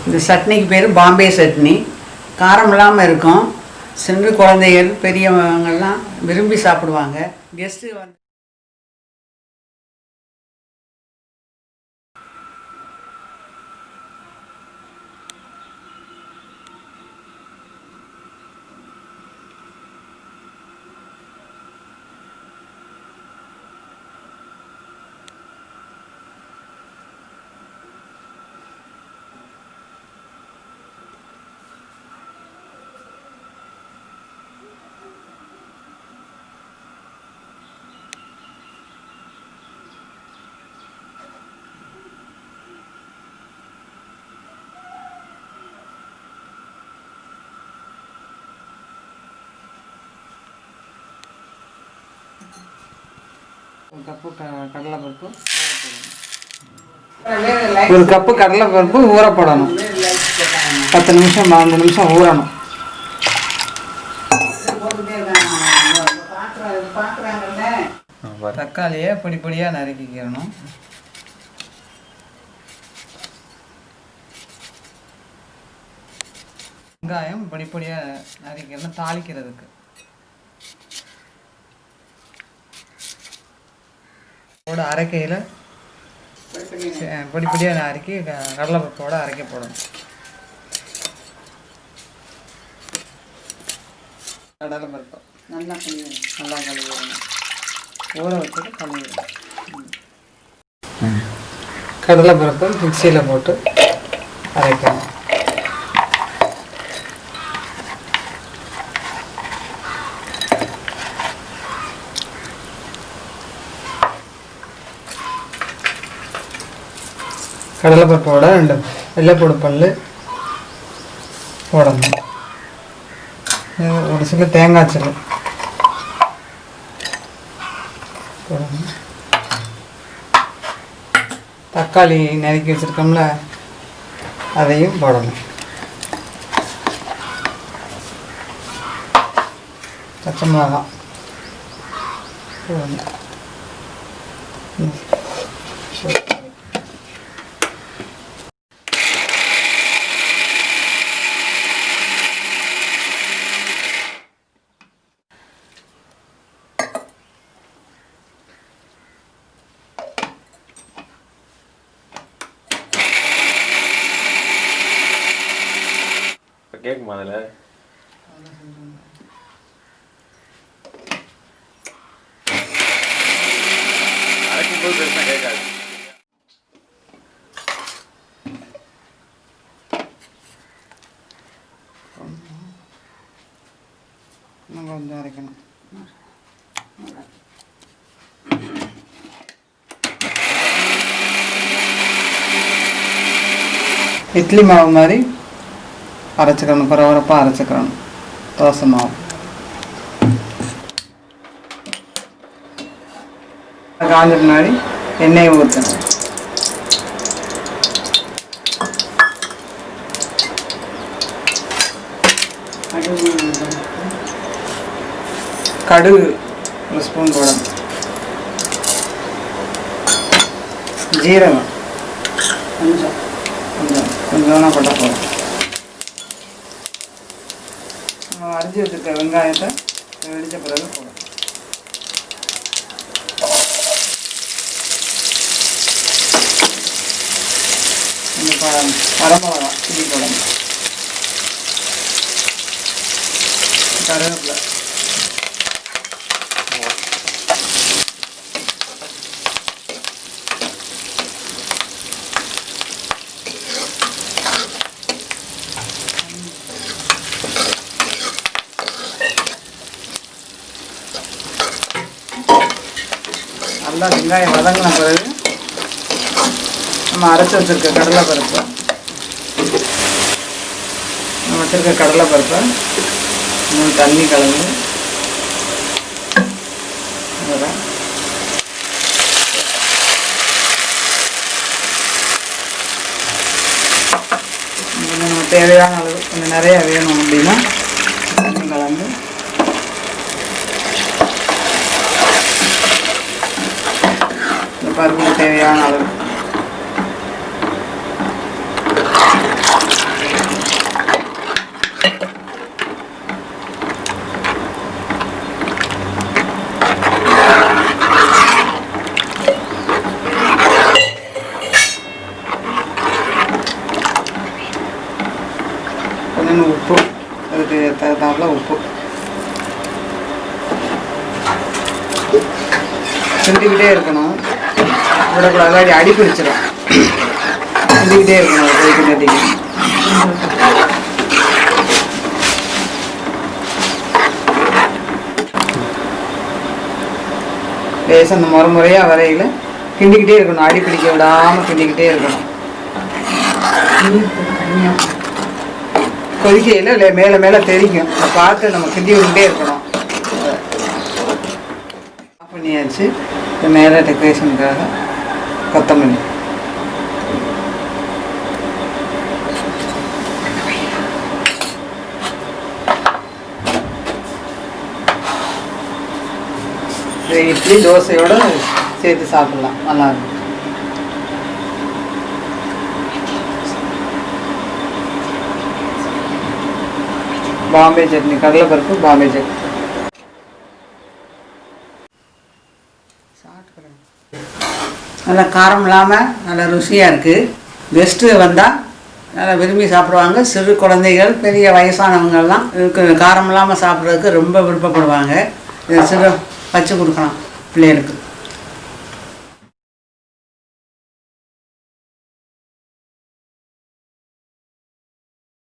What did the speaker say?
இந்த சட்னிக்கு பேர் பாம்பே சட்னி. காரம் இல்லாமல் இருக்கும். சிறு குழந்தைகள் பெரியவங்கெல்லாம் விரும்பி சாப்பிடுவாங்க. கெஸ்ட்டு வந்து ஒரு கப்பு கடலைப்பருப்பு ஒரு கப்பு கடலைப்பருப்பு ஊற போடணும். 10 நிமிஷம் 15 நிமிஷம் ஊறணும். தக்காளியை பொடியாக நறுக்கிக்கணும். வெங்காயம் பொடியாக நறுக்கிக்கணும் தாளிக்கிறதுக்கு. அரைக்கையில் பொடியாக அரைக்கி கடலைப்பருப்போடு அரைக்க போடணும். கடலைப்பருப்பு நல்லா கழுவிடணும். ஊற வச்சுட்டு கழுவிடணும். கடலைப்பருப்பு மிக்சியில் போட்டு அரைக்கணும். கடலைப்பருப்போட 2 வெள்ளைப்பூடு பல் போடணும். ஒரு சில தேங்காய் சில்லு போடணும். தக்காளி நறுக்கி வச்சுருக்கோம்ல அதையும் போடணும். பச்சை மிளகாய் போடணும். கேட்குமா அதில் அரைக்கும்போது பெருசாக கேட்காது. இன்னும் கொஞ்சம் அரைக்கணும். இட்லி மாவு மாதிரி அரைச்சிக்கணும். பரபரப்பாக அரைச்சிக்கணும். தோசை மாவு காஞ்ச முன்னாடி எண்ணெயை ஊற்றணும். கடுகு 1 ஸ்பூன் போடணும். ஜீரகம் கொஞ்சம் போட்டால் போதும். அரிஞ்சு வச்சுருக்க வெங்காயத்தை வெடித்த பிறகு போடும். வரமிளகா கிள்ளி போடணும். கருவேப்பிலை நல்லா வெங்காயம் வதங்கின பிறகு நம்ம அரைச்சி வச்சுருக்க கடலைப்பருப்பை இன்னும் தண்ணி கலந்து நம்ம தேவையான அளவு கொஞ்சம் நிறையா வேணும் அப்படின்னா தண்ணி கலந்து பருப்புக்கு தேவையான அளவு என்னென்ன உப்பு, அதுக்கு தகுந்தாப்புல உப்பு கிண்டிக்கிட்டே இருக்கணும். விடக்கூடாது, அடி பிடிச்சிடும். கிண்டிக்கிட்டே இருக்கணும் கிண்டிக்கிட்டே. லேசாக அந்த முறையாக வரையில் கிண்டிக்கிட்டே இருக்கணும். அடி பிடிக்க விடாமல் கிண்டிக்கிட்டே இருக்கணும். கொதிக்கையில் இல்லை மேலே மேலே தெரிக்கும், பார்த்து நம்ம கிண்டி விட்டுட்டே இருக்கணும். ஆஃப் பண்ணியாச்சு. இப்போ மேலே டெக்கரேஷனுக்காக கொத்தமல்லி. இட்லி தோசையோடு சேர்த்து சாப்பிட்லாம், நல்லாயிருக்கும். பாம்பே சட்னி, கடலைப்பருப்பு பாம்பே சட்னி. நல்லா காரம் இல்லாமல் நல்லா ருசியாக இருக்குது. கெஸ்ட்டு வந்தால் நல்லா விரும்பி சாப்பிடுவாங்க. சிறு குழந்தைகள், பெரிய வயசானவங்கள்லாம் காரம் இல்லாமல் சாப்பிட்றதுக்கு ரொம்ப விருப்பப்படுவாங்க. இதை சிறு வச்சு கொடுக்கலாம் பிள்ளைகளுக்கு.